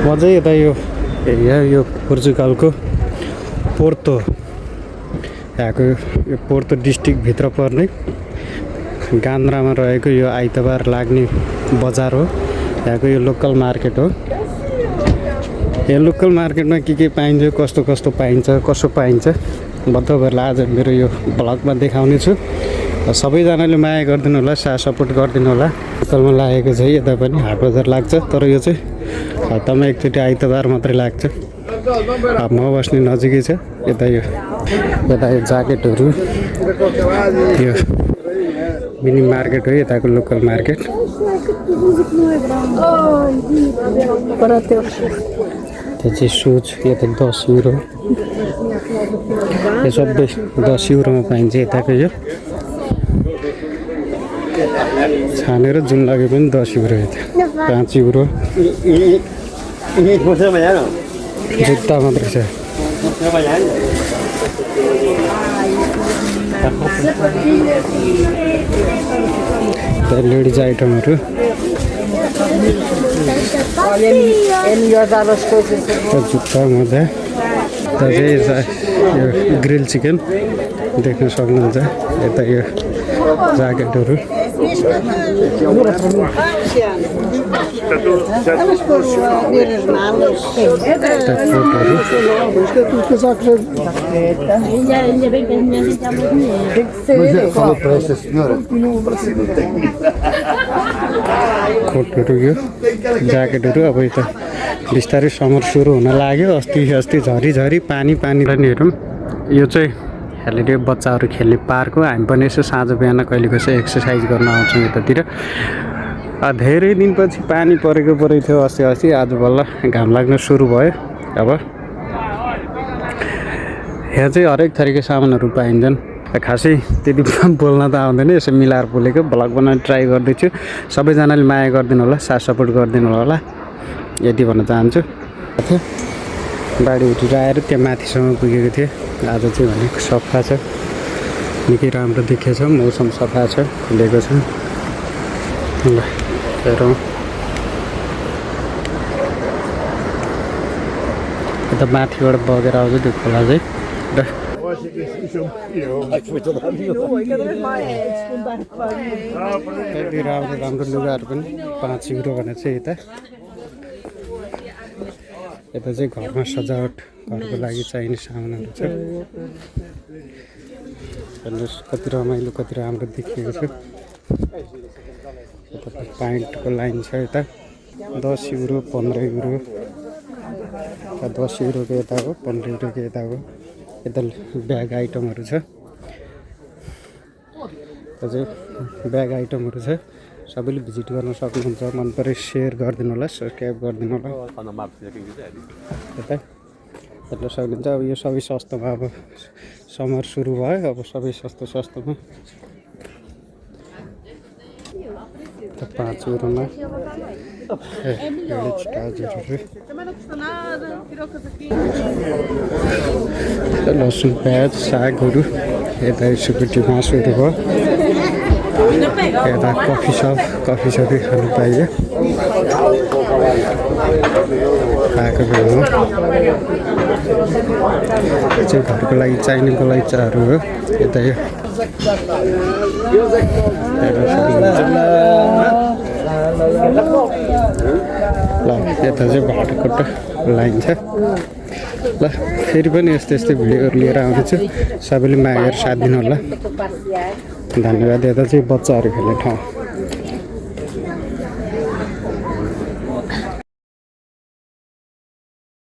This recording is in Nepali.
म चाहिँ यता यो एरिया यो पोर्चुगलको पोर्तो यहाँको यो पोर्तो डिस्ट्रिक्टभित्र पर्ने गान्द्रामा रहेको यो आइतबार लाग्ने बजार हो। यहाँको यो लोकल मार्केट हो। यो लोकल मार्केटमा के पाइन्छ, कस्तो कस्तो पाइन्छ, कसो पाइन्छ म तपाईँहरूलाई आज मेरो यो ब्लगमा देखाउने छु। सबैजनाले माया गरिदिनु होला, साथ सपोर्ट गरिदिनु होला। लोकलमा लागेको चाहिँ यता पनि हाट बजार लाग्छ, तर यो चाहिँ हप्तामा एकचोटि आइतबार मात्रै लाग्छ। म बस्ने नजिकै छ। यता यो ज्याकेटहरू, यो मिनी मार्केट हो यताको लोकल मार्केट। त्यो चाहिँ सुज यो त 10 युरो, यो सबै 10 युरोमा पाइन्छ। यताको यो छानेर जुन लगे पनि 10 युरो, यता 5 युरो। जुत्ता मात्रै छ। लेडिज आइटमहरू, जुत्ता मजा। यो ग्रिल चिकन देख्न सक्नुहुन्छ। यता यो ज्याकेटहरू, कोटहरू, यो ज्याकेटहरू। अब यता बिस्तारै समर सुरु हुन लाग्यो। अस्ति झरी पानी पनि हेरौँ। यो चाहिँ हेलिडे बच्चाहरू खेल्ने पार्क हो। हामी पनि यसो साँझ बिहान कहिले कसै एक्सर्साइज गर्न आउँछौँ यतातिर। धेरै दिनपछि पानी परेको थियो अस्ति। आज बल्ल घाम लाग्न सुरु भयो। अब यहाँ चाहिँ हरेक थरीको सामानहरू पाइन्छन्। खासै त्यति बोल्न त आउँदैन, यसो मिलाएर बोलेको भ्लग बनाउने ट्राई गर्दैछु। सबैजनाले माया गरिदिनु होला, साथ सपोर्ट गरिदिनु होला, यति भन्न चाहन्छु। बाढी उठेर आएर त्यहाँ माथिसम्म पुगेको थिएँ। आज चाहिँ भनेको सफा छ, निकै राम्रो देखेछ। मौसम सफा छ, खुलेको छ। ल हेरौँ। यता माथिबाट बगेर आउँछ त्यो खोला चाहिँ। राम्रो लुगाहरू पनि 5 युरो भनेर चाहिँ यता चाहिँ घरमा सजावट, घरको लागि चाहिने सामानहरू छ। हेर्नुहोस् कति रमाइलो, कति राम्रो देखिएको छ। यता पाइन्टको लाइन छ। यता 10 युरो, 15 युरो, 10 युरोको यता हो, 15 युरोको यता हो। यता ब्याग आइटमहरू छ। यता चाहिँ ब्याग आइटमहरू छ। सबैले भिजिट गर्न सक्नुहुन्छ। मन परे सेयर गरिदिनु होला, सब्सक्राइब गरिदिनु होला। यता हेर्न सक्नुहुन्छ। अब यो सबै सस्तोमा, अब समर सुरु भयो, अब सबै सस्तोमा 5 युरोमा लसुन, प्याज, सागहरू। यता सुकुटी मासुहरू भयो। यता कफी सबै खानु पाइयो। खाएको बेलामा चाहिँ घरको लागि चाहिने गलैँचाहरू हो। यता यो ल यता चाहिँ भाटोकोटा लाइन छ। ल फेरि पनि यस्तै भिडियोहरू लिएर आउँदैछु। सबैले माया गरेर साथ दिनु होला, धन्यवाद। यता चाहिँ बच्चाहरू खेल्ने ठाउँ।